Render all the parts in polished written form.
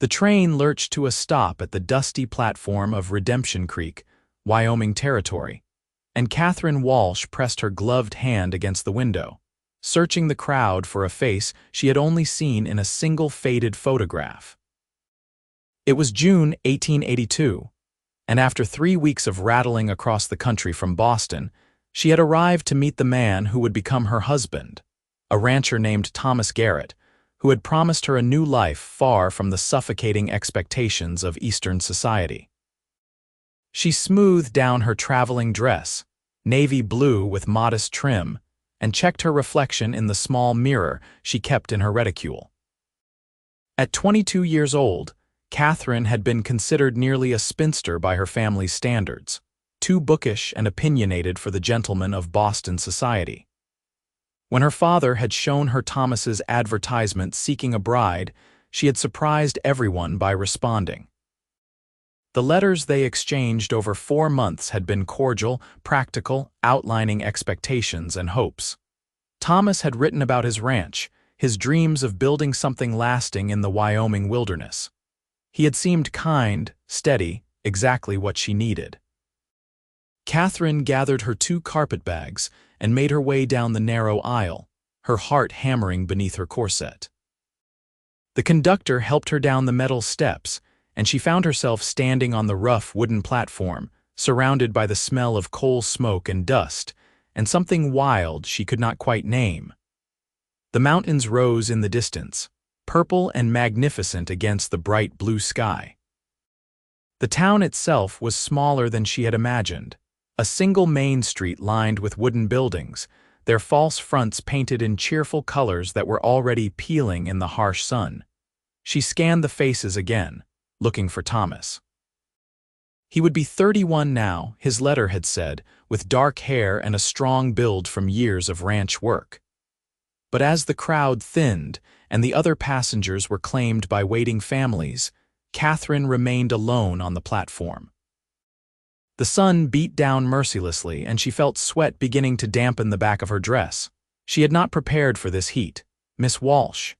The train lurched to a stop at the dusty platform of Redemption Creek, Wyoming territory, and Catherine Walsh pressed her gloved hand against the window, searching the crowd for a face she had only seen in a single faded photograph. It was June 1882, and after 3 weeks of rattling across the country from Boston, she had arrived to meet the man who would become her husband, a rancher named Thomas Garrett, who had promised her a new life far from the suffocating expectations of Eastern society. She smoothed down her traveling dress, navy blue with modest trim, and checked her reflection in the small mirror she kept in her reticule. At 22 years old, Catherine had been considered nearly a spinster by her family's standards, too bookish and opinionated for the gentlemen of Boston society. When her father had shown her Thomas's advertisement seeking a bride, she had surprised everyone by responding. The letters they exchanged over 4 months had been cordial, practical, outlining expectations and hopes. Thomas had written about his ranch, his dreams of building something lasting in the Wyoming wilderness. He had seemed kind, steady, exactly what she needed. Catherine gathered her 2 carpetbags and made her way down the narrow aisle, her heart hammering beneath her corset. The conductor helped her down the metal steps, and she found herself standing on the rough wooden platform, surrounded by the smell of coal smoke and dust, and something wild she could not quite name. The mountains rose in the distance, purple and magnificent against the bright blue sky. The town itself was smaller than she had imagined, a single main street lined with wooden buildings, their false fronts painted in cheerful colors that were already peeling in the harsh sun. She scanned the faces again, looking for Thomas. He would be 31 now, his letter had said, with dark hair and a strong build from years of ranch work. But as the crowd thinned and the other passengers were claimed by waiting families, Catherine remained alone on the platform. The sun beat down mercilessly, and she felt sweat beginning to dampen the back of her dress. She had not prepared for this heat. "Miss Walsh."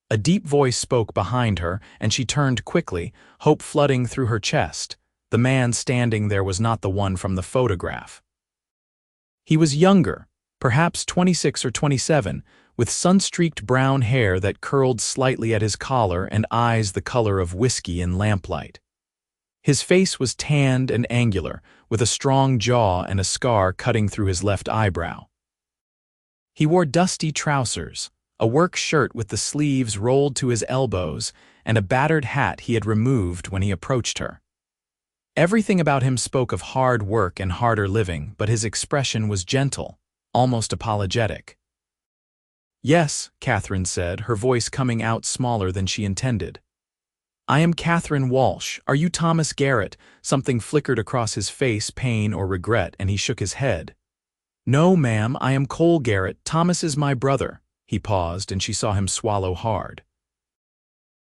A deep voice spoke behind her, and she turned quickly, hope flooding through her chest. The man standing there was not the one from the photograph. He was younger, perhaps 26 or 27, with sun-streaked brown hair that curled slightly at his collar and eyes the color of whiskey in lamplight. His face was tanned and angular, with a strong jaw and a scar cutting through his left eyebrow. He wore dusty trousers, a work shirt with the sleeves rolled to his elbows, and a battered hat he had removed when he approached her. Everything about him spoke of hard work and harder living, but his expression was gentle, almost apologetic. "Yes," Catherine said, her voice coming out smaller than she intended. "I am Catherine Walsh. Are you Thomas Garrett?" Something flickered across his face, pain or regret, and he shook his head. "No, ma'am, I am Cole Garrett. Thomas is my brother." He paused, and she saw him swallow hard.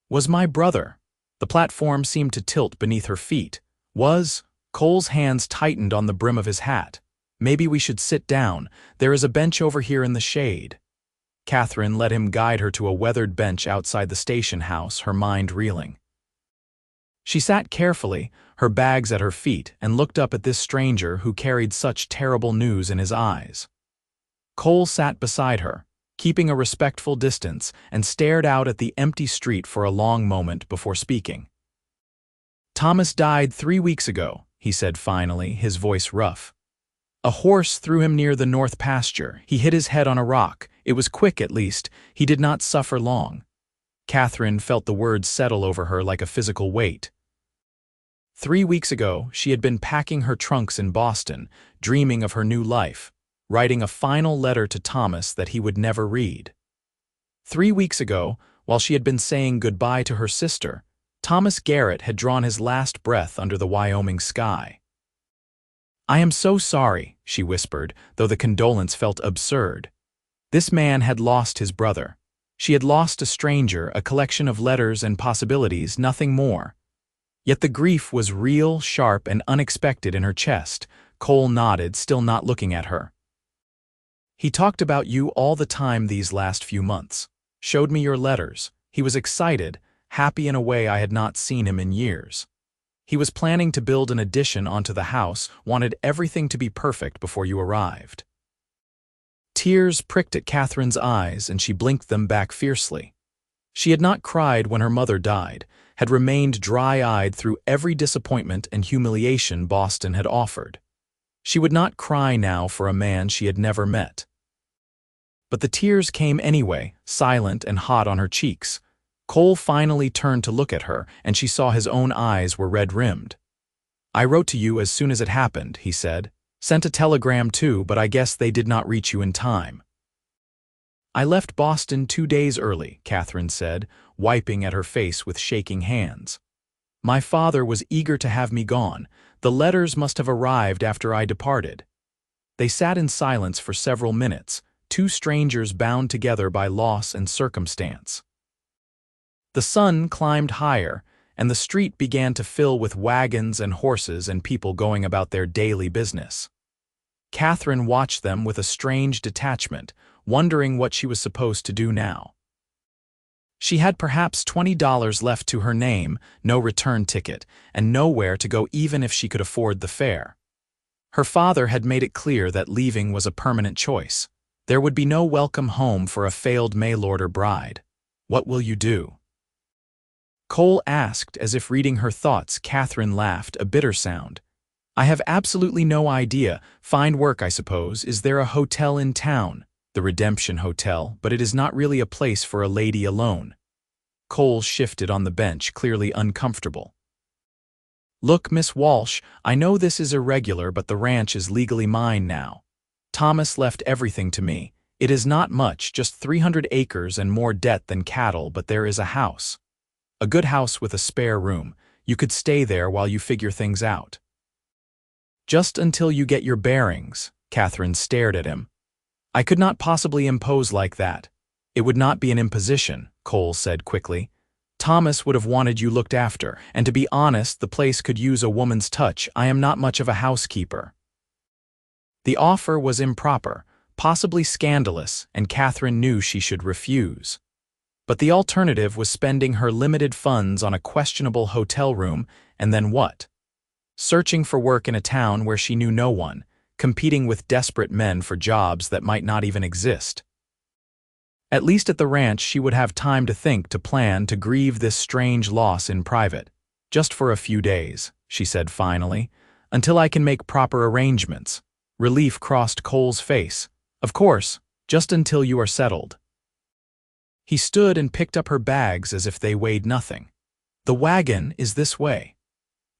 "Was my brother?" The platform seemed to tilt beneath her feet. "Was?" Cole's hands tightened on the brim of his hat. "Maybe we should sit down. There is a bench over here in the shade." Catherine let him guide her to a weathered bench outside the station house, her mind reeling. She sat carefully, her bags at her feet, and looked up at this stranger who carried such terrible news in his eyes. Cole sat beside her, keeping a respectful distance, and stared out at the empty street for a long moment before speaking. "Thomas died 3 weeks ago," he said finally, his voice rough. "A horse threw him near the north pasture. He hit his head on a rock. It was quick, at least. He did not suffer long." Catherine felt the words settle over her like a physical weight. 3 weeks ago, she had been packing her trunks in Boston, dreaming of her new life, writing a final letter to Thomas that he would never read. 3 weeks ago, while she had been saying goodbye to her sister, Thomas Garrett had drawn his last breath under the Wyoming sky. "I am so sorry," she whispered, though the condolence felt absurd. This man had lost his brother. She had lost a stranger, a collection of letters and possibilities, nothing more. Yet the grief was real, sharp, and unexpected in her chest. Cole nodded, still not looking at her. "He talked about you all the time these last few months. Showed me your letters." He was excited, happy in a way I had not seen him in years. He was planning to build an addition onto the house, wanted everything to be perfect before you arrived. Tears pricked at Catherine's eyes, and she blinked them back fiercely. She had not cried when her mother died, had remained dry-eyed through every disappointment and humiliation Boston had offered. She would not cry now for a man she had never met. But the tears came anyway, silent and hot on her cheeks. Cole finally turned to look at her, and she saw his own eyes were red-rimmed. "I wrote to you as soon as it happened," he said. "Sent a telegram too, but I guess they did not reach you in time." "I left Boston 2 days early," Catherine said, wiping at her face with shaking hands. "My father was eager to have me gone. The letters must have arrived after I departed." They sat in silence for several minutes, two strangers bound together by loss and circumstance. The sun climbed higher, and the street began to fill with wagons and horses and people going about their daily business. Catherine watched them with a strange detachment, wondering what she was supposed to do now. She had perhaps $20 left to her name, no return ticket, and nowhere to go even if she could afford the fare. Her father had made it clear that leaving was a permanent choice. There would be no welcome home for a failed mail order bride. "What will you do?" Cole asked, as if reading her thoughts. Catherine laughed, a bitter sound. "I have absolutely no idea. Find work, I suppose. Is there a hotel in town?" "The Redemption Hotel, but it is not really a place for a lady alone." Cole shifted on the bench, clearly uncomfortable. "Look, Miss Walsh, I know this is irregular, but the ranch is legally mine now. Thomas left everything to me. It is not much, just 300 acres and more debt than cattle, but there is a house. A good house with a spare room. You could stay there while you figure things out." "Just until you get your bearings," Catherine stared at him. "I could not possibly impose like that." "It would not be an imposition," Cole said quickly. "Thomas would have wanted you looked after, and to be honest, the place could use a woman's touch. I am not much of a housekeeper." The offer was improper, possibly scandalous, and Catherine knew she should refuse. But the alternative was spending her limited funds on a questionable hotel room, and then what? Searching for work in a town where she knew no one, competing with desperate men for jobs that might not even exist. At least at the ranch she would have time to think, to plan, to grieve this strange loss in private. "Just for a few days," she said finally, "until I can make proper arrangements." Relief crossed Cole's face. "Of course, just until you are settled." He stood and picked up her bags as if they weighed nothing. "The wagon is this way."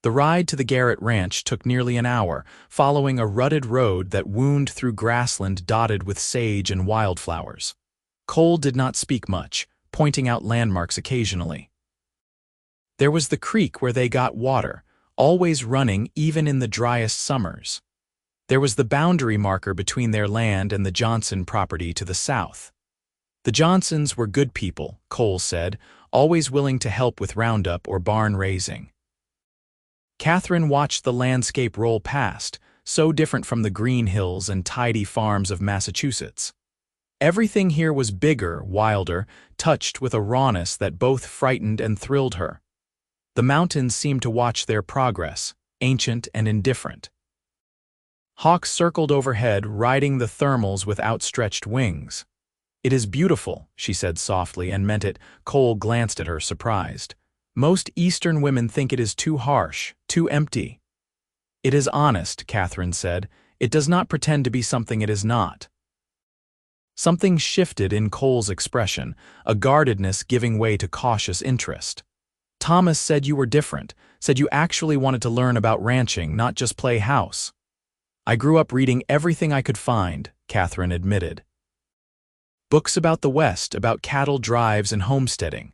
The ride to the Garrett Ranch took nearly an hour, following a rutted road that wound through grassland dotted with sage and wildflowers. Cole did not speak much, pointing out landmarks occasionally. There was the creek where they got water, always running even in the driest summers. There was the boundary marker between their land and the Johnson property to the south. The Johnsons were good people, Cole said, always willing to help with roundup or barn raising. Catherine watched the landscape roll past, so different from the green hills and tidy farms of Massachusetts. Everything here was bigger, wilder, touched with a rawness that both frightened and thrilled her. The mountains seemed to watch their progress, ancient and indifferent. Hawks circled overhead, riding the thermals with outstretched wings. "It is beautiful," she said softly, and meant it. Cole glanced at her, surprised. "Most Eastern women think it is too harsh, too empty." "It is honest," Catherine said. "It does not pretend to be something it is not." Something shifted in Cole's expression, a guardedness giving way to cautious interest. "Thomas said you were different, said you actually wanted to learn about ranching, not just play house." "I grew up reading everything I could find," Catherine admitted. "Books about the West, about cattle drives and homesteading.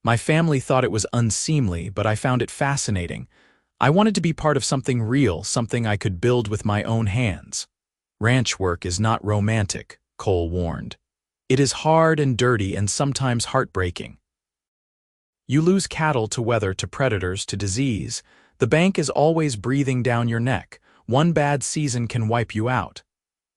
My family thought it was unseemly, but I found it fascinating. I wanted to be part of something real, something I could build with my own hands." "Ranch work is not romantic," Cole warned. "It is hard and dirty and sometimes heartbreaking. You lose cattle to weather, to predators, to disease. The bank is always breathing down your neck. One bad season can wipe you out."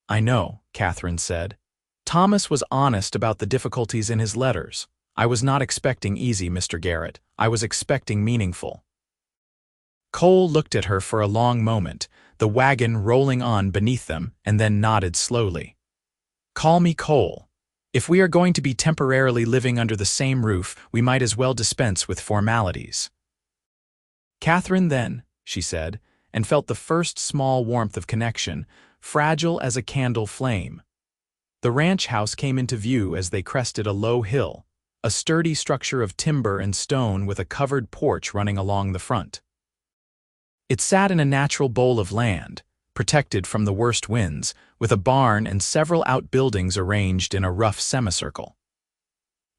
"I know," Catherine said. "Thomas was honest about the difficulties in his letters. I was not expecting easy, Mr. Garrett. I was expecting meaningful. Cole looked at her for a long moment, the wagon rolling on beneath them, and then nodded slowly. Call me Cole. If we are going to be temporarily living under the same roof, we might as well dispense with formalities. Catherine then, she said, and felt the first small warmth of connection, fragile as a candle flame. The ranch house came into view as they crested a low hill, a sturdy structure of timber and stone with a covered porch running along the front. It sat in a natural bowl of land, protected from the worst winds, with a barn and several outbuildings arranged in a rough semicircle.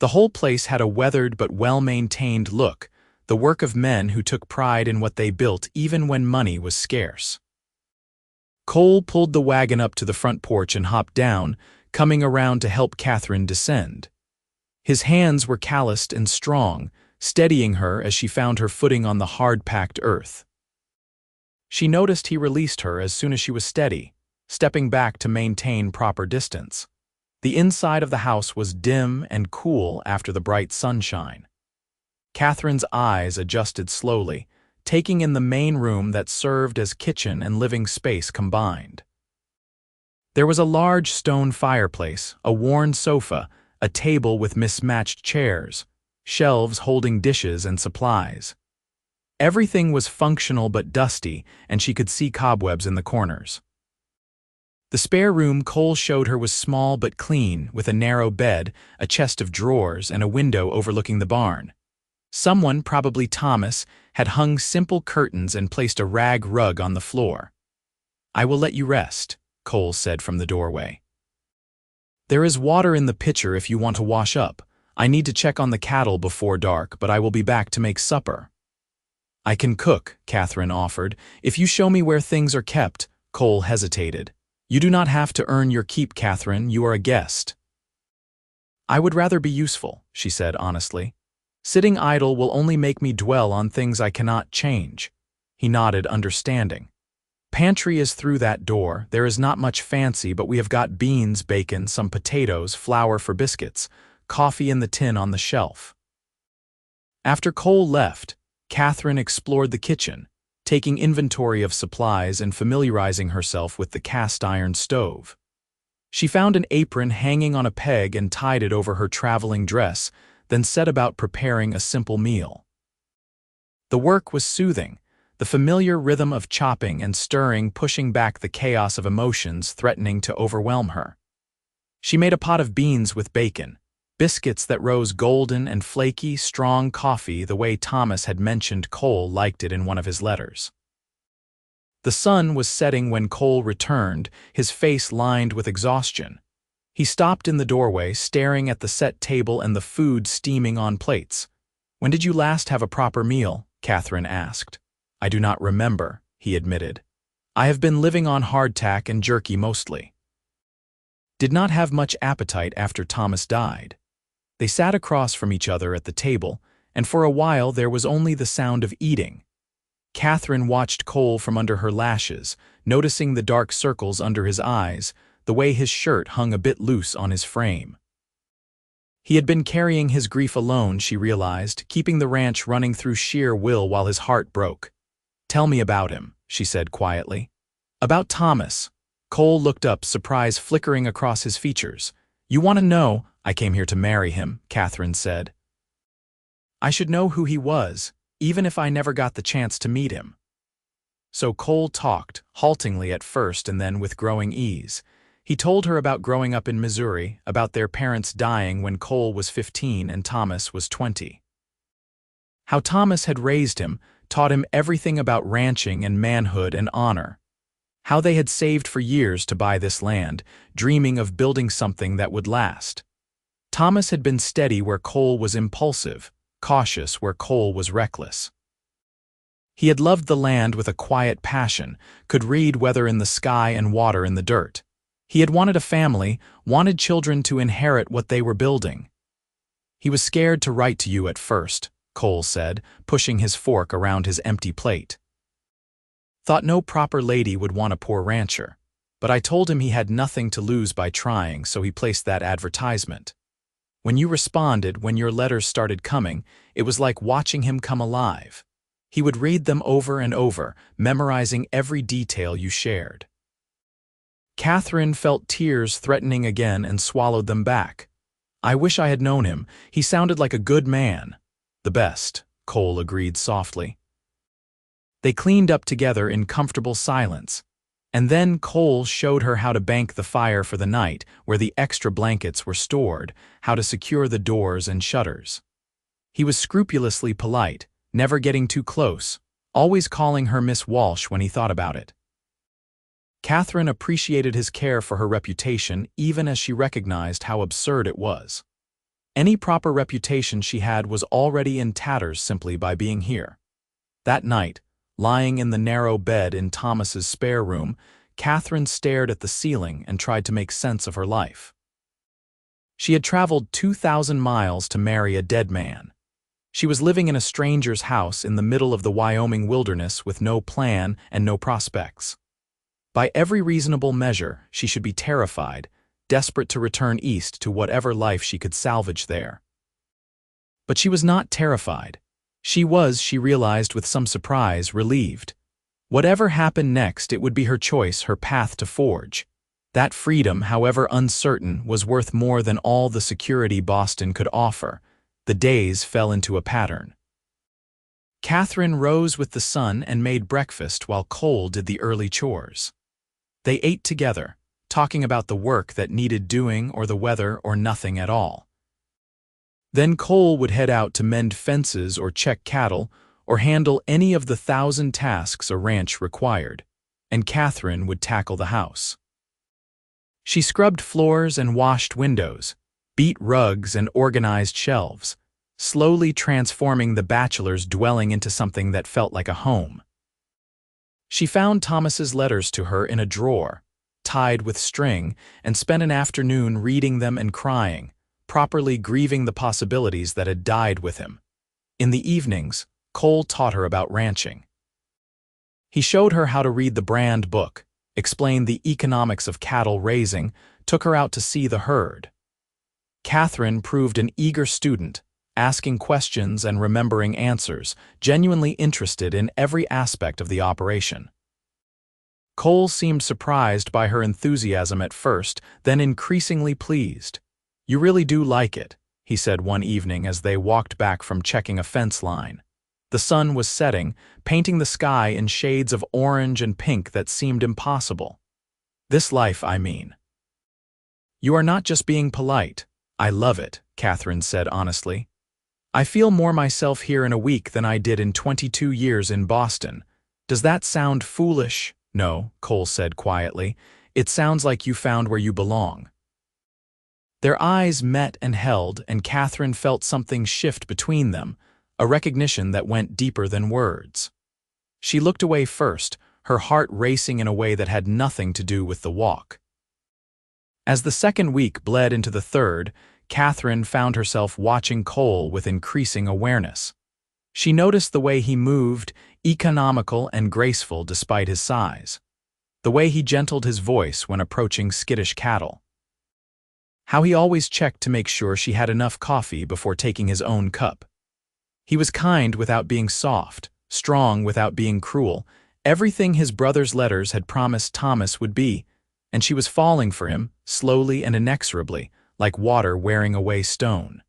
The whole place had a weathered but well-maintained look, the work of men who took pride in what they built even when money was scarce. Cole pulled the wagon up to the front porch and hopped down, coming around to help Catherine descend. His hands were calloused and strong, steadying her as she found her footing on the hard-packed earth. She noticed he released her as soon as she was steady, stepping back to maintain proper distance. The inside of the house was dim and cool after the bright sunshine. Catherine's eyes adjusted slowly, taking in the main room that served as kitchen and living space combined. There was a large stone fireplace, a worn sofa, a table with mismatched chairs, shelves holding dishes and supplies. Everything was functional but dusty, and she could see cobwebs in the corners. The spare room Cole showed her was small but clean, with a narrow bed, a chest of drawers, and a window overlooking the barn. Someone, probably Thomas, had hung simple curtains and placed a rag rug on the floor. "I will let you rest," Cole said from the doorway. "There is water in the pitcher if you want to wash up. I need to check on the cattle before dark, but I will be back to make supper." "I can cook," Catherine offered. "If you show me where things are kept." Cole hesitated. "You do not have to earn your keep, Catherine. You are a guest." "I would rather be useful," she said honestly. "Sitting idle will only make me dwell on things I cannot change." He nodded, understanding. "Pantry is through that door. There is not much fancy, but we have got beans, bacon, some potatoes, flour for biscuits, coffee in the tin on the shelf." After Cole left, Catherine explored the kitchen, taking inventory of supplies and familiarizing herself with the cast-iron stove. She found an apron hanging on a peg and tied it over her traveling dress, then set about preparing a simple meal. The work was soothing, the familiar rhythm of chopping and stirring pushing back the chaos of emotions threatening to overwhelm her. She made a pot of beans with bacon, biscuits that rose golden and flaky, strong coffee the way Thomas had mentioned Cole liked it in one of his letters. The sun was setting when Cole returned, his face lined with exhaustion. He stopped in the doorway, staring at the set table and the food steaming on plates. "When did you last have a proper meal?" Catherine asked. "I do not remember," he admitted. "I have been living on hardtack and jerky mostly." Did not have much appetite after Thomas died. They sat across from each other at the table, and for a while there was only the sound of eating. Catherine watched Cole from under her lashes, noticing the dark circles under his eyes, the way his shirt hung a bit loose on his frame. He had been carrying his grief alone, she realized, keeping the ranch running through sheer will while his heart broke. "Tell me about him," she said quietly. "About Thomas." Cole looked up, surprise flickering across his features. "You want to know?" "I came here to marry him," Catherine said. "I should know who he was, even if I never got the chance to meet him." So Cole talked, haltingly at first and then with growing ease. He told her about growing up in Missouri, about their parents dying when Cole was 15 and Thomas was 20. How Thomas had raised him, taught him everything about ranching and manhood and honor. How they had saved for years to buy this land, dreaming of building something that would last. Thomas had been steady where Cole was impulsive, cautious where Cole was reckless. He had loved the land with a quiet passion, could read weather in the sky and water in the dirt. He had wanted a family, wanted children to inherit what they were building. "He was scared to write to you at first," Cole said, pushing his fork around his empty plate. "Thought no proper lady would want a poor rancher. But I told him he had nothing to lose by trying, so he placed that advertisement." When you responded, when your letters started coming, it was like watching him come alive. He would read them over and over, memorizing every detail you shared. Catherine felt tears threatening again and swallowed them back. I wish I had known him. He sounded like a good man. The best, Cole agreed softly. They cleaned up together in comfortable silence. And then Cole showed her how to bank the fire for the night, where the extra blankets were stored, how to secure the doors and shutters. He was scrupulously polite, never getting too close, always calling her Miss Walsh when he thought about it. Catherine appreciated his care for her reputation even as she recognized how absurd it was. Any proper reputation she had was already in tatters simply by being here. That night, lying in the narrow bed in Thomas's spare room, Catherine stared at the ceiling and tried to make sense of her life. She had traveled 2,000 miles to marry a dead man. She was living in a stranger's house in the middle of the Wyoming wilderness with no plan and no prospects. By every reasonable measure, she should be terrified, desperate to return east to whatever life she could salvage there. But she was not terrified. She realized with some surprise, relieved. Whatever happened next, it would be her choice, her path to forge. That freedom, however uncertain, was worth more than all the security Boston could offer. The days fell into a pattern. Catherine rose with the sun and made breakfast while Cole did the early chores. They ate together, talking about the work that needed doing or the weather or nothing at all. Then Cole would head out to mend fences or check cattle or handle any of the 1,000 tasks a ranch required, and Catherine would tackle the house. She scrubbed floors and washed windows, beat rugs and organized shelves, slowly transforming the bachelor's dwelling into something that felt like a home. She found Thomas's letters to her in a drawer, tied with string, and spent an afternoon reading them and crying, properly grieving the possibilities that had died with him. In the evenings, Cole taught her about ranching. He showed her how to read the brand book, explained the economics of cattle raising, took her out to see the herd. Catherine proved an eager student, asking questions and remembering answers, genuinely interested in every aspect of the operation. Cole seemed surprised by her enthusiasm at first, then increasingly pleased. "You really do like it," he said one evening as they walked back from checking a fence line. The sun was setting, painting the sky in shades of orange and pink that seemed impossible. "This life, I mean." "You are not just being polite. I love it," Catherine said honestly. "I feel more myself here in a week than I did in 22 years in Boston. Does that sound foolish?" "No," Cole said quietly. "It sounds like you found where you belong." Their eyes met and held, and Catherine felt something shift between them, a recognition that went deeper than words. She looked away first, her heart racing in a way that had nothing to do with the walk. As the second week bled into the third, Catherine found herself watching Cole with increasing awareness. She noticed the way he moved, economical and graceful despite his size. The way he gentled his voice when approaching skittish cattle. How he always checked to make sure she had enough coffee before taking his own cup. He was kind without being soft, strong without being cruel, everything his brother's letters had promised Thomas would be, and she was falling for him, slowly and inexorably, like water wearing away stone.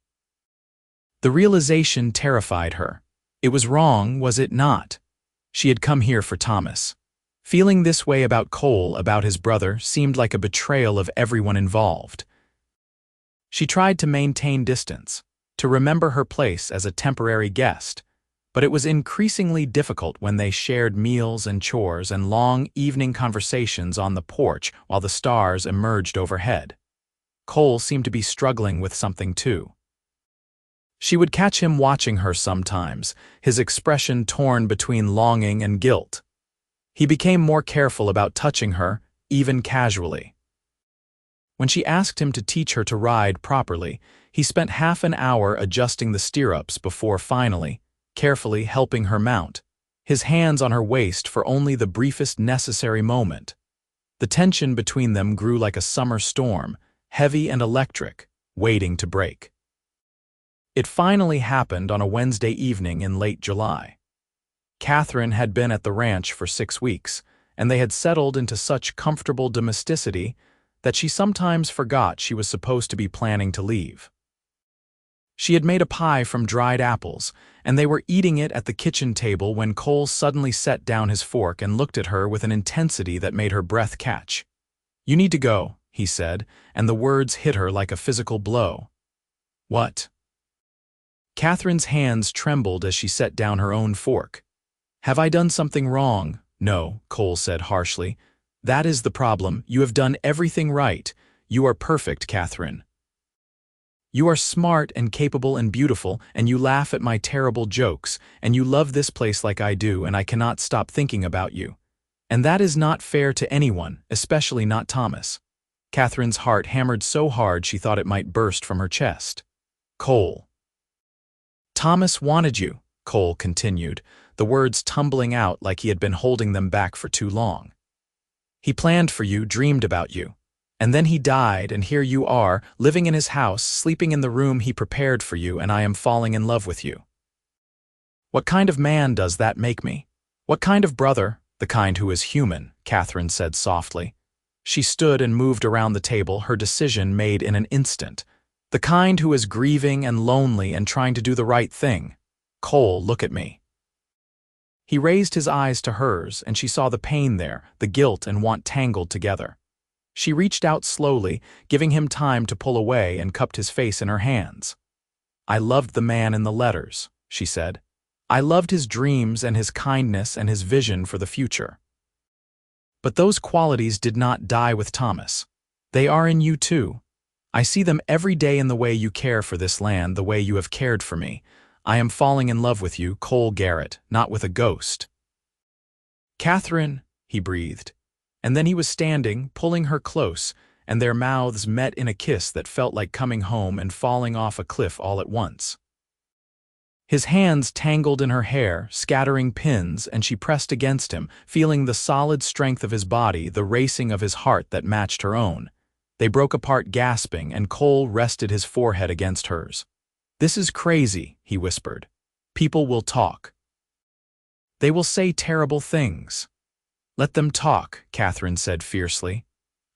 The realization terrified her. It was wrong, was it not? She had come here for Thomas. Feeling this way about Cole, about his brother, seemed like a betrayal of everyone involved. She tried to maintain distance, to remember her place as a temporary guest, but it was increasingly difficult when they shared meals and chores and long evening conversations on the porch while the stars emerged overhead. Cole seemed to be struggling with something too. She would catch him watching her sometimes, his expression torn between longing and guilt. He became more careful about touching her, even casually. When she asked him to teach her to ride properly, he spent half an hour adjusting the stirrups before finally, carefully helping her mount, his hands on her waist for only the briefest necessary moment. The tension between them grew like a summer storm, heavy and electric, waiting to break. It finally happened on a Wednesday evening in late July. Catherine had been at the ranch for 6 weeks, and they had settled into such comfortable domesticity that she sometimes forgot she was supposed to be planning to leave. She had made a pie from dried apples, and they were eating it at the kitchen table when Cole suddenly set down his fork and looked at her with an intensity that made her breath catch. "You need to go," he said, and the words hit her like a physical blow. "What?" Catherine's hands trembled as she set down her own fork. "Have I done something wrong?" "No," Cole said harshly. "That is the problem. You have done everything right. You are perfect, Catherine. You are smart and capable and beautiful, and you laugh at my terrible jokes, and you love this place like I do, and I cannot stop thinking about you. And that is not fair to anyone, especially not Thomas." Catherine's heart hammered so hard she thought it might burst from her chest. "Cole." "Thomas wanted you," Cole continued, the words tumbling out like he had been holding them back for too long. "He planned for you, dreamed about you. And then he died, and here you are, living in his house, sleeping in the room he prepared for you, and I am falling in love with you. What kind of man does that make me? What kind of brother?" "The kind who is human," Catherine said softly. She stood and moved around the table, her decision made in an instant. "The kind who is grieving and lonely and trying to do the right thing. Cole, look at me." He raised his eyes to hers, and she saw the pain there, the guilt and want tangled together. She reached out slowly, giving him time to pull away, and cupped his face in her hands. "I loved the man in the letters," she said. "I loved his dreams and his kindness and his vision for the future. But those qualities did not die with Thomas. They are in you too. I see them every day in the way you care for this land, the way you have cared for me. I am falling in love with you, Cole Garrett, not with a ghost." "Catherine," he breathed. And then he was standing, pulling her close, and their mouths met in a kiss that felt like coming home and falling off a cliff all at once. His hands tangled in her hair, scattering pins, and she pressed against him, feeling the solid strength of his body, the racing of his heart that matched her own. They broke apart gasping, and Cole rested his forehead against hers. "This is crazy," he whispered. "People will talk. They will say terrible things." "Let them talk," Catherine said fiercely.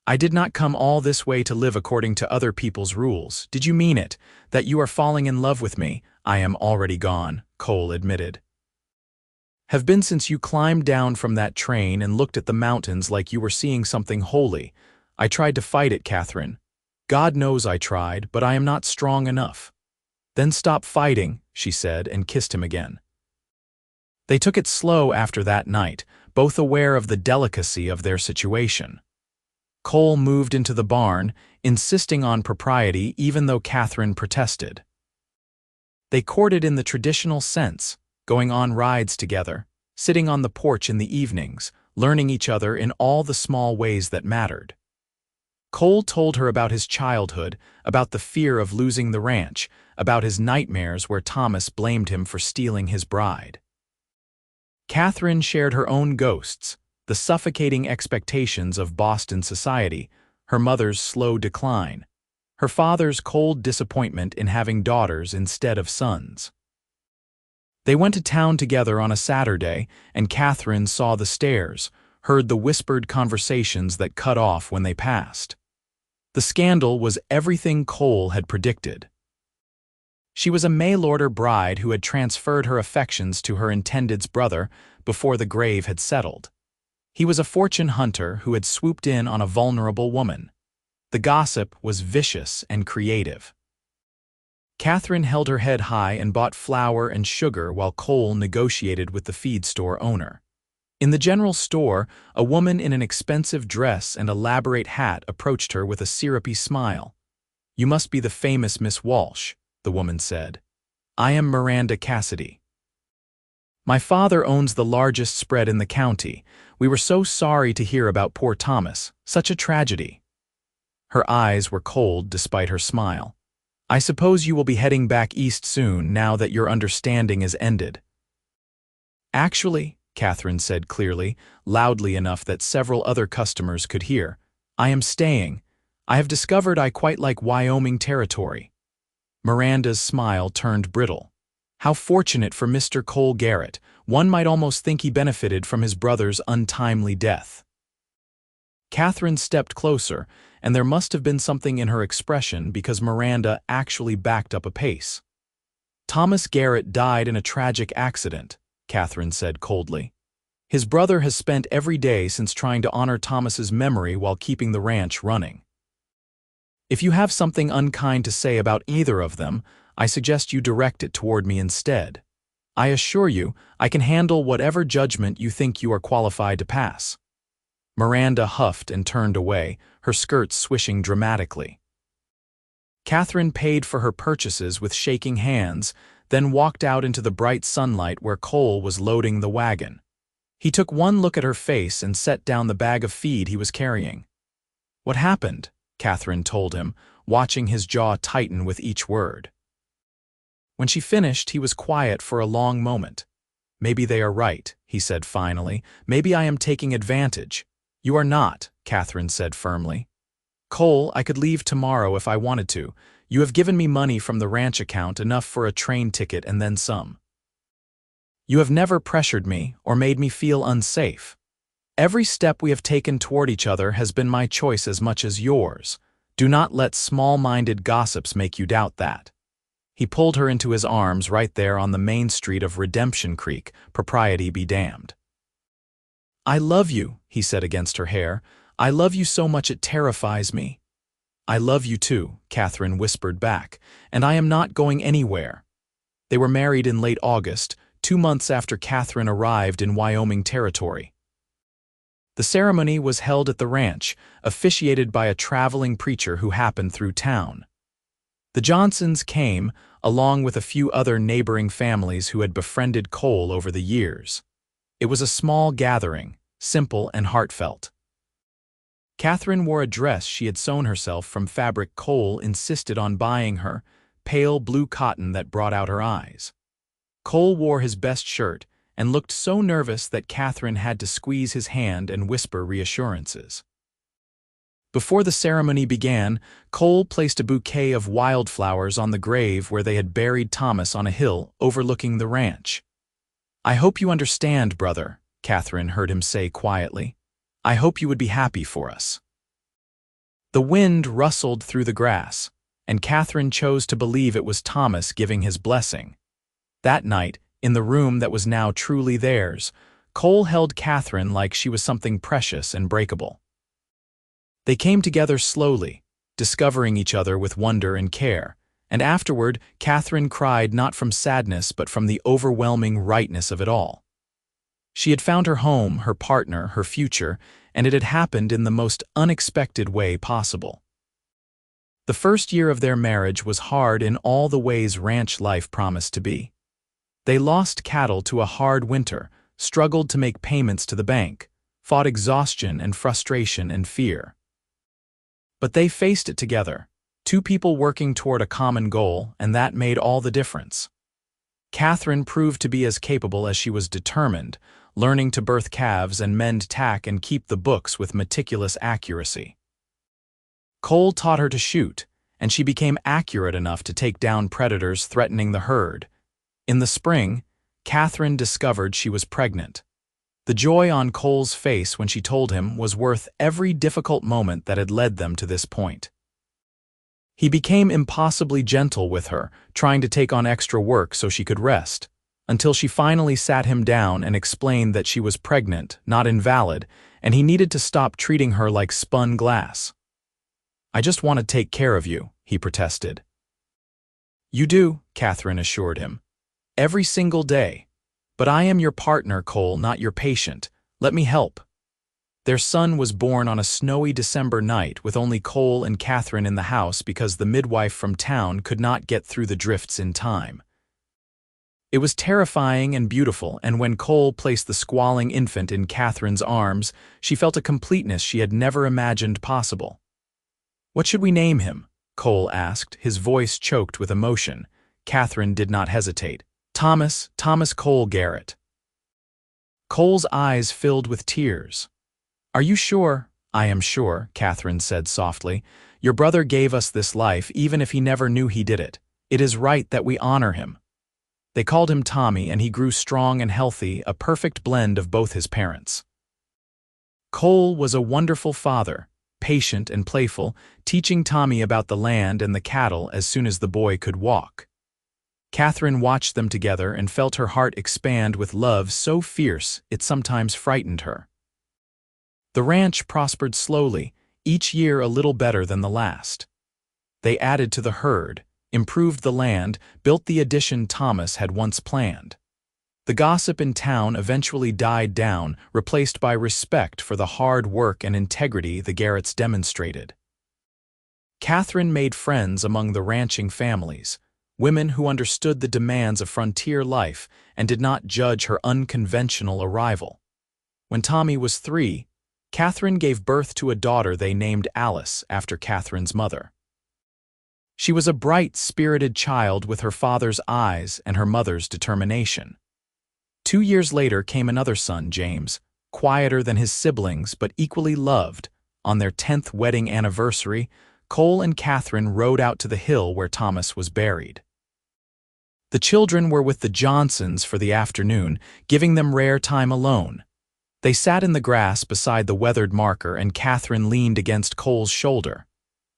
"I did not come all this way to live according to other people's rules. Did you mean it, that you are falling in love with me?" "I am already gone," Cole admitted. "Have been since you climbed down from that train and looked at the mountains like you were seeing something holy. I tried to fight it, Catherine. God knows I tried, but I am not strong enough." "Then stop fighting," she said, and kissed him again. They took it slow after that night, both aware of the delicacy of their situation. Cole moved into the barn, insisting on propriety even though Catherine protested. They courted in the traditional sense, going on rides together, sitting on the porch in the evenings, learning each other in all the small ways that mattered. Cole told her about his childhood, about the fear of losing the ranch, about his nightmares where Thomas blamed him for stealing his bride. Catherine shared her own ghosts, the suffocating expectations of Boston society, her mother's slow decline, her father's cold disappointment in having daughters instead of sons. They went to town together on a Saturday, and Catherine saw the stares, heard the whispered conversations that cut off when they passed. The scandal was everything Cole had predicted. She was a mail-order bride who had transferred her affections to her intended's brother before the grave had settled. He was a fortune hunter who had swooped in on a vulnerable woman. The gossip was vicious and creative. Catherine held her head high and bought flour and sugar while Cole negotiated with the feed store owner. In the general store, a woman in an expensive dress and elaborate hat approached her with a syrupy smile. "You must be the famous Miss Walsh," the woman said. "I am Miranda Cassidy. My father owns the largest spread in the county. We were so sorry to hear about poor Thomas. Such a tragedy." Her eyes were cold despite her smile. "I suppose you will be heading back east soon now that your understanding is ended." "Actually," Catherine said clearly, loudly enough that several other customers could hear, "I am staying. I have discovered I quite like Wyoming territory." Miranda's smile turned brittle. How fortunate for Mr. Cole Garrett. One might almost think he benefited from his brother's untimely death. Catherine stepped closer, and there must have been something in her expression because Miranda actually backed up a pace. Thomas Garrett died in a tragic accident, Catherine said coldly. His brother has spent every day since trying to honor Thomas's memory while keeping the ranch running. If you have something unkind to say about either of them, I suggest you direct it toward me instead. I assure you, I can handle whatever judgment you think you are qualified to pass. Miranda huffed and turned away, her skirts swishing dramatically. Catherine paid for her purchases with shaking hands, then walked out into the bright sunlight where Cole was loading the wagon. He took one look at her face and set down the bag of feed he was carrying. "What happened?" Catherine told him, watching his jaw tighten with each word. When she finished, he was quiet for a long moment. "Maybe they are right," he said finally. "Maybe I am taking advantage." "You are not," Catherine said firmly. "Cole, I could leave tomorrow if I wanted to. You have given me money from the ranch account, enough for a train ticket and then some. You have never pressured me or made me feel unsafe. Every step we have taken toward each other has been my choice as much as yours. Do not let small-minded gossips make you doubt that." He pulled her into his arms right there on the main street of Redemption Creek, propriety be damned. "I love you," he said against her hair. "I love you so much it terrifies me." "I love you too," Catherine whispered back, "and I am not going anywhere." They were married in late August, 2 months after Catherine arrived in Wyoming territory. The ceremony was held at the ranch, officiated by a traveling preacher who happened through town. The Johnsons came, along with a few other neighboring families who had befriended Cole over the years. It was a small gathering, simple and heartfelt. Catherine wore a dress she had sewn herself from fabric Cole insisted on buying her, pale blue cotton that brought out her eyes. Cole wore his best shirt and looked so nervous that Catherine had to squeeze his hand and whisper reassurances. Before the ceremony began, Cole placed a bouquet of wildflowers on the grave where they had buried Thomas on a hill overlooking the ranch. "I hope you understand, brother," Catherine heard him say quietly. "I hope you would be happy for us." The wind rustled through the grass, and Catherine chose to believe it was Thomas giving his blessing. That night, in the room that was now truly theirs, Cole held Catherine like she was something precious and breakable. They came together slowly, discovering each other with wonder and care, and afterward Catherine cried not from sadness but from the overwhelming rightness of it all. She had found her home, her partner, her future, and it had happened in the most unexpected way possible. The first year of their marriage was hard in all the ways ranch life promised to be. They lost cattle to a hard winter, struggled to make payments to the bank, fought exhaustion and frustration and fear. But they faced it together, two people working toward a common goal, and that made all the difference. Catherine proved to be as capable as she was determined, learning to birth calves and mend tack and keep the books with meticulous accuracy. Cole taught her to shoot, and she became accurate enough to take down predators threatening the herd. In the spring, Catherine discovered she was pregnant. The joy on Cole's face when she told him was worth every difficult moment that had led them to this point. He became impossibly gentle with her, trying to take on extra work so she could rest, until she finally sat him down and explained that she was pregnant, not invalid, and he needed to stop treating her like spun glass. "I just want to take care of you," he protested. "You do," Catherine assured him. "Every single day. But I am your partner, Cole, not your patient. Let me help." Their son was born on a snowy December night with only Cole and Catherine in the house because the midwife from town could not get through the drifts in time. It was terrifying and beautiful, and when Cole placed the squalling infant in Catherine's arms, she felt a completeness she had never imagined possible. "What should we name him?" Cole asked, his voice choked with emotion. Catherine did not hesitate. Thomas Cole Garrett." Cole's eyes filled with tears. "Are you sure?" "I am sure," Catherine said softly. "Your brother gave us this life even if he never knew he did it. It is right that we honor him." They called him Tommy, and he grew strong and healthy, a perfect blend of both his parents. Cole was a wonderful father, patient and playful, teaching Tommy about the land and the cattle as soon as the boy could walk. Catherine watched them together and felt her heart expand with love so fierce it sometimes frightened her. The ranch prospered slowly, each year a little better than the last. They added to the herd, improved the land, built the addition Thomas had once planned. The gossip in town eventually died down, replaced by respect for the hard work and integrity the Garretts demonstrated. Catherine made friends among the ranching families, women who understood the demands of frontier life and did not judge her unconventional arrival. When Tommy was 3, Catherine gave birth to a daughter they named Alice after Catherine's mother. She was a bright, spirited child with her father's eyes and her mother's determination. 2 years later came another son, James, quieter than his siblings but equally loved. On their 10th wedding anniversary, Cole and Catherine rode out to the hill where Thomas was buried. The children were with the Johnsons for the afternoon, giving them rare time alone. They sat in the grass beside the weathered marker, and Catherine leaned against Cole's shoulder.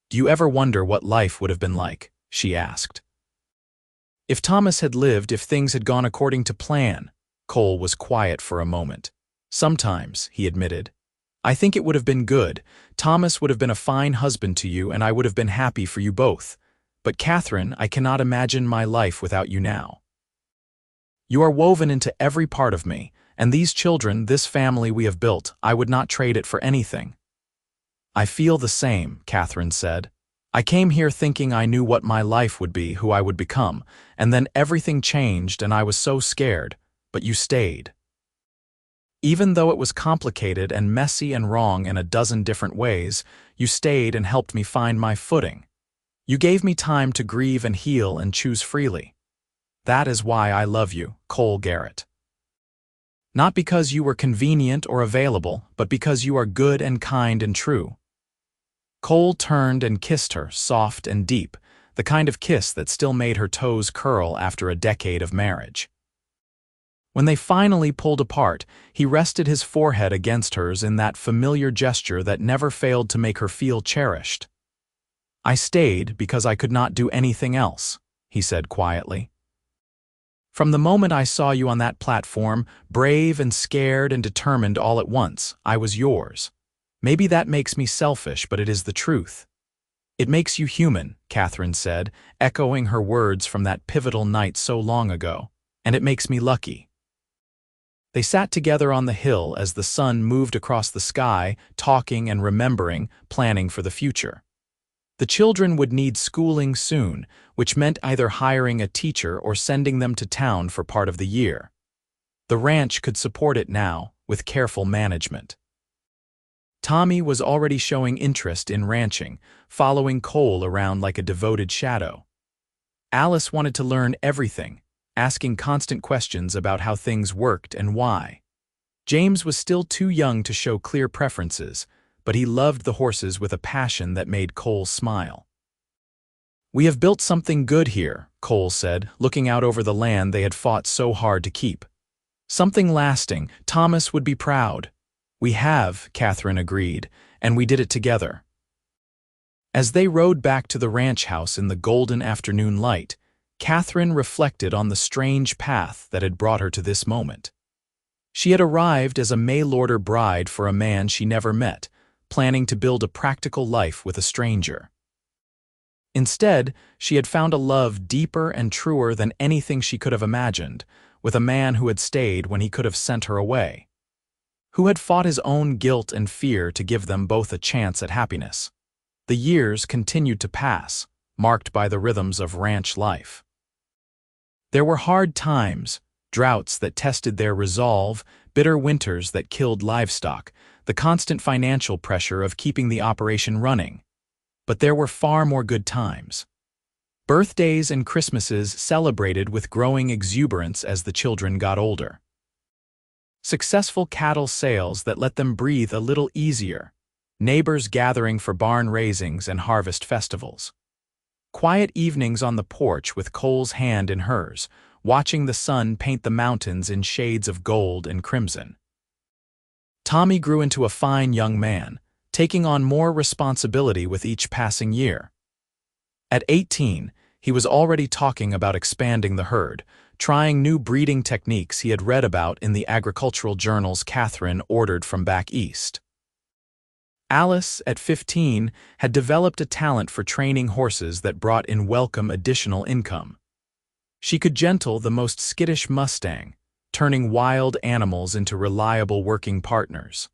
"Do you ever wonder what life would have been like?" she asked. "If Thomas had lived, if things had gone according to plan." Cole was quiet for a moment. "Sometimes," he admitted. "I think it would have been good. Thomas would have been a fine husband to you, and I would have been happy for you both. But Catherine, I cannot imagine my life without you now. You are woven into every part of me, and these children, this family we have built, I would not trade it for anything." "I feel the same," Catherine said. "I came here thinking I knew what my life would be, who I would become, and then everything changed and I was so scared, but you stayed. Even though it was complicated and messy and wrong in a dozen different ways, you stayed and helped me find my footing. You gave me time to grieve and heal and choose freely. That is why I love you, Cole Garrett. Not because you were convenient or available, but because you are good and kind and true." Cole turned and kissed her, soft and deep, the kind of kiss that still made her toes curl after a decade of marriage. When they finally pulled apart, he rested his forehead against hers in that familiar gesture that never failed to make her feel cherished. "I stayed because I could not do anything else," he said quietly. "From the moment I saw you on that platform, brave and scared and determined all at once, I was yours. Maybe that makes me selfish, but it is the truth." "It makes you human," Catherine said, echoing her words from that pivotal night so long ago, "and it makes me lucky." They sat together on the hill as the sun moved across the sky, talking and remembering, planning for the future. The children would need schooling soon, which meant either hiring a teacher or sending them to town for part of the year. The ranch could support it now, with careful management. Tommy was already showing interest in ranching, following Cole around like a devoted shadow. Alice wanted to learn everything, asking constant questions about how things worked and why. James was still too young to show clear preferences, but he loved the horses with a passion that made Cole smile. "We have built something good here," Cole said, looking out over the land they had fought so hard to keep. "Something lasting. Thomas would be proud." "We have," Catherine agreed, "and we did it together." As they rode back to the ranch house in the golden afternoon light, Catherine reflected on the strange path that had brought her to this moment. She had arrived as a mail-order bride for a man she never met, planning to build a practical life with a stranger. Instead, she had found a love deeper and truer than anything she could have imagined, with a man who had stayed when he could have sent her away, who had fought his own guilt and fear to give them both a chance at happiness. The years continued to pass, marked by the rhythms of ranch life. There were hard times, droughts that tested their resolve, bitter winters that killed livestock, the constant financial pressure of keeping the operation running. But there were far more good times. Birthdays and Christmases celebrated with growing exuberance as the children got older. Successful cattle sales that let them breathe a little easier, neighbors gathering for barn raisings and harvest festivals. Quiet evenings on the porch with Cole's hand in hers, watching the sun paint the mountains in shades of gold and crimson. Tommy grew into a fine young man, taking on more responsibility with each passing year. At 18, he was already talking about expanding the herd, trying new breeding techniques he had read about in the agricultural journals Catherine ordered from back east. Alice, at 15, had developed a talent for training horses that brought in welcome additional income. She could gentle the most skittish Mustang, turning wild animals into reliable working partners.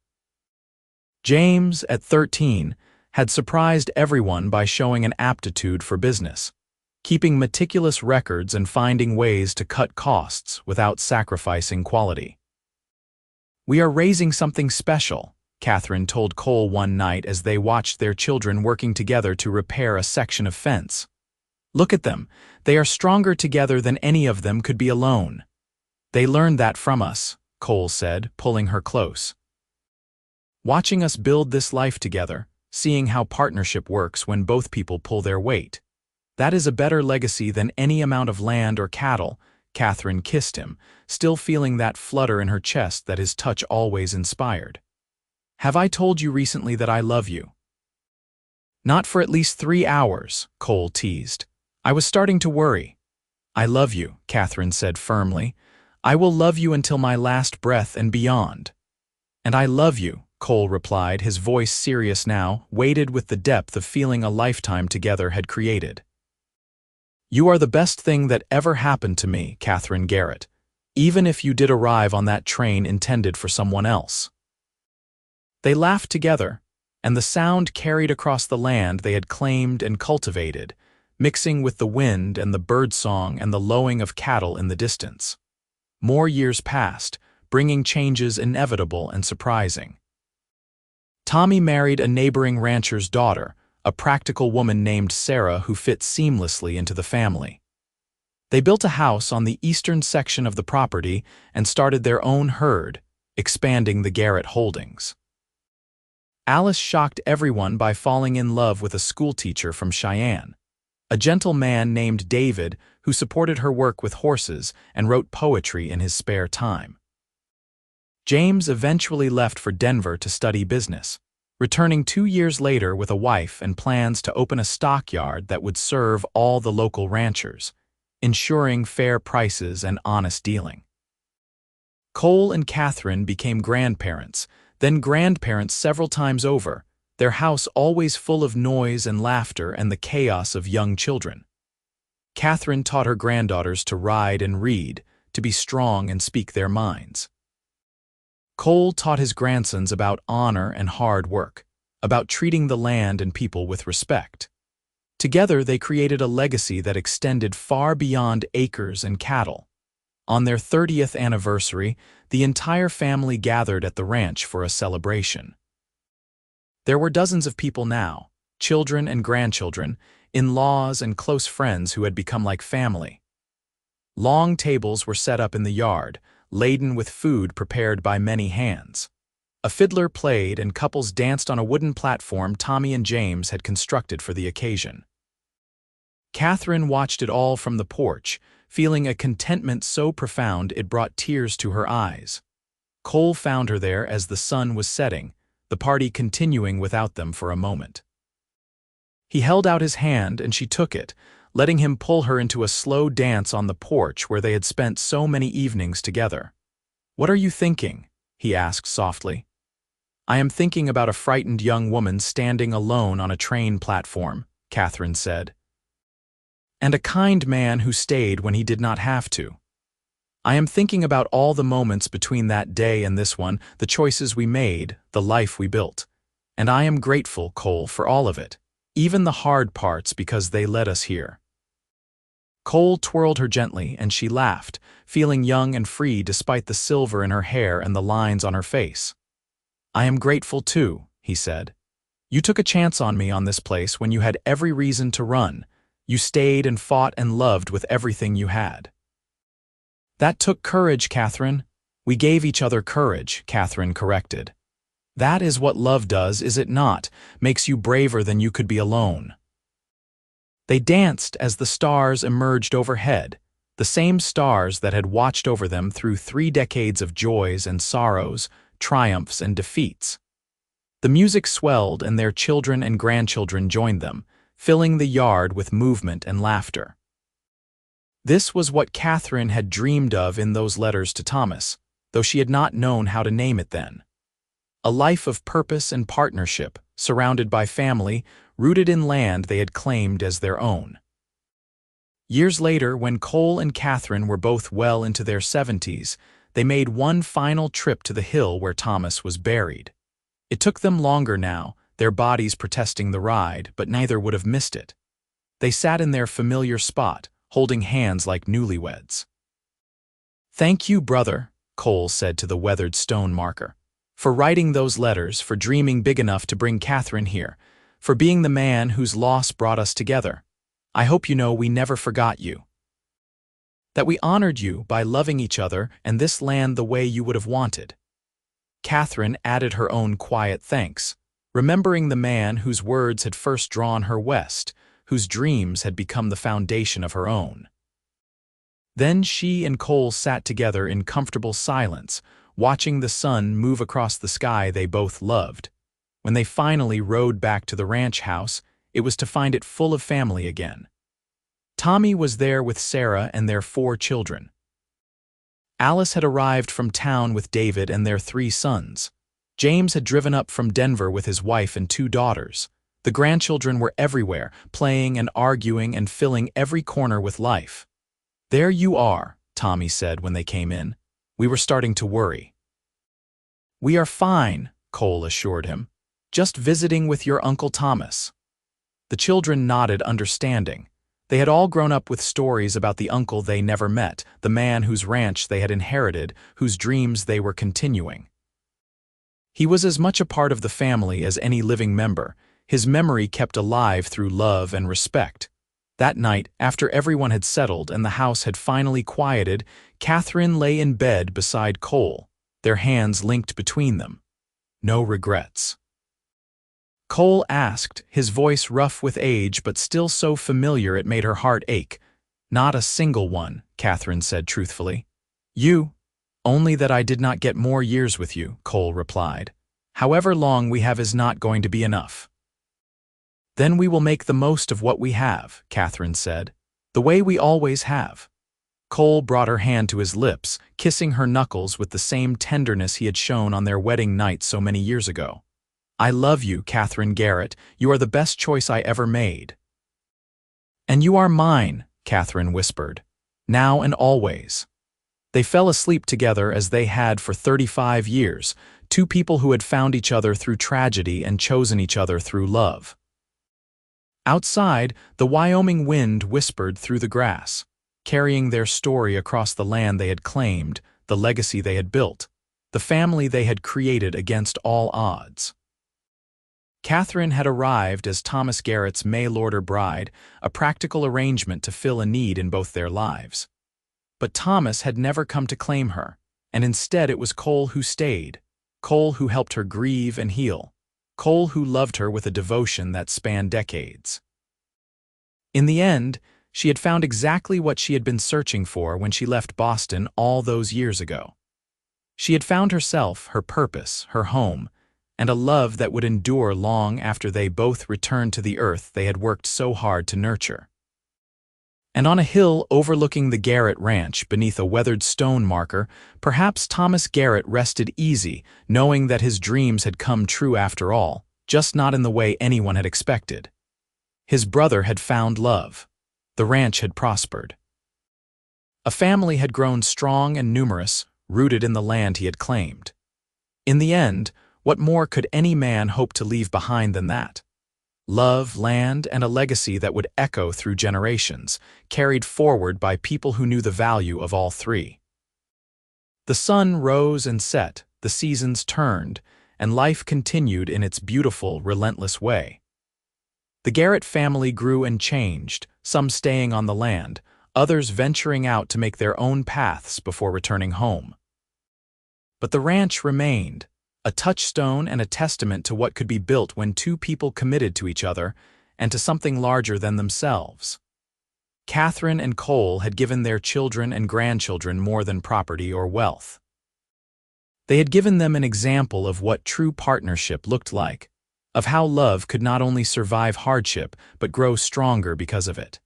James, at 13, had surprised everyone by showing an aptitude for business, keeping meticulous records and finding ways to cut costs without sacrificing quality. "We are raising something special," Catherine told Cole one night as they watched their children working together to repair a section of fence. "Look at them. They are stronger together than any of them could be alone." "They learned that from us," Cole said, pulling her close. "Watching us build this life together, seeing how partnership works when both people pull their weight. That is a better legacy than any amount of land or cattle." Catherine kissed him, still feeling that flutter in her chest that his touch always inspired. "Have I told you recently that I love you?" "Not for at least 3 hours," Cole teased. "I was starting to worry." "I love you," Catherine said firmly. "I will love you until my last breath and beyond." "And I love you," Cole replied, his voice serious now, weighted with the depth of feeling a lifetime together had created. "You are the best thing that ever happened to me, Catherine Garrett, even if you did arrive on that train intended for someone else." They laughed together, and the sound carried across the land they had claimed and cultivated, mixing with the wind and the birdsong and the lowing of cattle in the distance. More years passed, bringing changes inevitable and surprising. Tommy married a neighboring rancher's daughter, a practical woman named Sarah who fit seamlessly into the family. They built a house on the eastern section of the property and started their own herd, expanding the Garrett holdings. Alice shocked everyone by falling in love with a schoolteacher from Cheyenne, a gentle man named David who supported her work with horses and wrote poetry in his spare time. James eventually left for Denver to study business, returning 2 years later with a wife and plans to open a stockyard that would serve all the local ranchers, ensuring fair prices and honest dealing. Cole and Catherine became grandparents, then grandparents several times over, their house always full of noise and laughter and the chaos of young children. Catherine taught her granddaughters to ride and read, to be strong and speak their minds. Cole taught his grandsons about honor and hard work, about treating the land and people with respect. Together they created a legacy that extended far beyond acres and cattle. On their 30th anniversary, the entire family gathered at the ranch for a celebration. There were dozens of people now, children and grandchildren, in-laws and close friends who had become like family. Long tables were set up in the yard, laden with food prepared by many hands. A fiddler played and couples danced on a wooden platform Tommy and James had constructed for the occasion. Catherine watched it all from the porch, feeling a contentment so profound it brought tears to her eyes. Cole found her there as the sun was setting, the party continuing without them for a moment. He held out his hand and she took it, letting him pull her into a slow dance on the porch where they had spent so many evenings together. "What are you thinking?" he asked softly. "I am thinking about a frightened young woman standing alone on a train platform," Catherine said. "And a kind man who stayed when he did not have to. I am thinking about all the moments between that day and this one, the choices we made, the life we built. And I am grateful, Cole, for all of it, even the hard parts because they led us here." Cole twirled her gently and she laughed, feeling young and free despite the silver in her hair and the lines on her face. "I am grateful too," he said. "You took a chance on me on this place when you had every reason to run. You stayed and fought and loved with everything you had." "That took courage, Catherine." "We gave each other courage," Catherine corrected. "That is what love does, is it not? Makes you braver than you could be alone." They danced as the stars emerged overhead, the same stars that had watched over them through 3 decades of joys and sorrows, triumphs and defeats. The music swelled and their children and grandchildren joined them, filling the yard with movement and laughter. This was what Catherine had dreamed of in those letters to Thomas, though she had not known how to name it then. A life of purpose and partnership, surrounded by family, rooted in land they had claimed as their own. Years later, when Cole and Catherine were both well into their 70s, they made one final trip to the hill where Thomas was buried. It took them longer now, their bodies protesting the ride, but neither would have missed it. They sat in their familiar spot, holding hands like newlyweds. "Thank you, brother," Cole said to the weathered stone marker, "for writing those letters, for dreaming big enough to bring Catherine here, for being the man whose loss brought us together. I hope you know we never forgot you. That we honored you by loving each other and this land the way you would have wanted." Catherine added her own quiet thanks, remembering the man whose words had first drawn her west, whose dreams had become the foundation of her own. Then she and Cole sat together in comfortable silence, watching the sun move across the sky they both loved. When they finally rode back to the ranch house, it was to find it full of family again. Tommy was there with Sarah and their 4 children. Alice had arrived from town with David and their 3 sons. James had driven up from Denver with his wife and 2 daughters. The grandchildren were everywhere, playing and arguing and filling every corner with life. "There you are," Tommy said when they came in. "We were starting to worry." "We are fine," Cole assured him. "Just visiting with your Uncle Thomas." The children nodded, understanding. They had all grown up with stories about the uncle they never met, the man whose ranch they had inherited, whose dreams they were continuing. He was as much a part of the family as any living member, his memory kept alive through love and respect. That night, after everyone had settled and the house had finally quieted, Catherine lay in bed beside Cole, their hands linked between them. No regrets. Cole asked, his voice rough with age but still so familiar it made her heart ache. "Not a single one," Catherine said truthfully. "You? Only that I did not get more years with you," Cole replied. "However long we have is not going to be enough." "Then we will make the most of what we have," Catherine said, "the way we always have." Cole brought her hand to his lips, kissing her knuckles with the same tenderness he had shown on their wedding night so many years ago. "I love you, Catherine Garrett. You are the best choice I ever made." "And you are mine," Catherine whispered, "now and always." They fell asleep together as they had for 35 years, 2 people who had found each other through tragedy and chosen each other through love. Outside, the Wyoming wind whispered through the grass, carrying their story across the land they had claimed, the legacy they had built, the family they had created against all odds. Catherine had arrived as Thomas Garrett's mail-order bride, a practical arrangement to fill a need in both their lives. But Thomas had never come to claim her, and instead it was Cole who stayed, Cole who helped her grieve and heal, Cole who loved her with a devotion that spanned decades. In the end, she had found exactly what she had been searching for when she left Boston all those years ago. She had found herself, her purpose, her home, and a love that would endure long after they both returned to the earth they had worked so hard to nurture. And on a hill overlooking the Garrett Ranch beneath a weathered stone marker, perhaps Thomas Garrett rested easy, knowing that his dreams had come true after all, just not in the way anyone had expected. His brother had found love. The ranch had prospered. A family had grown strong and numerous, rooted in the land he had claimed. In the end, what more could any man hope to leave behind than that? Love, land, and a legacy that would echo through generations, carried forward by people who knew the value of all 3. The sun rose and set, the seasons turned, and life continued in its beautiful, relentless way. The Garrett family grew and changed, some staying on the land, others venturing out to make their own paths before returning home. But the ranch remained, a touchstone and a testament to what could be built when 2 people committed to each other, and to something larger than themselves. Catherine and Cole had given their children and grandchildren more than property or wealth. They had given them an example of what true partnership looked like, of how love could not only survive hardship but grow stronger because of it.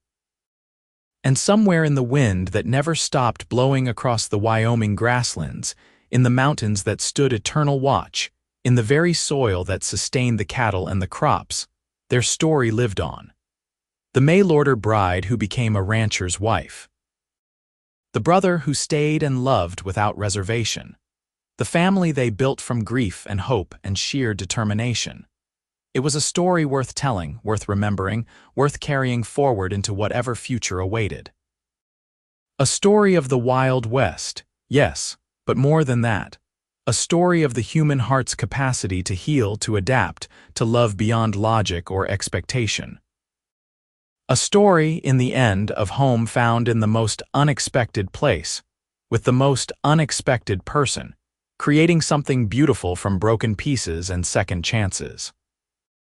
And somewhere in the wind that never stopped blowing across the Wyoming grasslands, in the mountains that stood eternal watch, in the very soil that sustained the cattle and the crops, their story lived on. The mail-order bride who became a rancher's wife. The brother who stayed and loved without reservation. The family they built from grief and hope and sheer determination. It was a story worth telling, worth remembering, worth carrying forward into whatever future awaited. A story of the Wild West, yes, but more than that. A story of the human heart's capacity to heal, to adapt, to love beyond logic or expectation. A story, in the end, of home found in the most unexpected place, with the most unexpected person, creating something beautiful from broken pieces and second chances.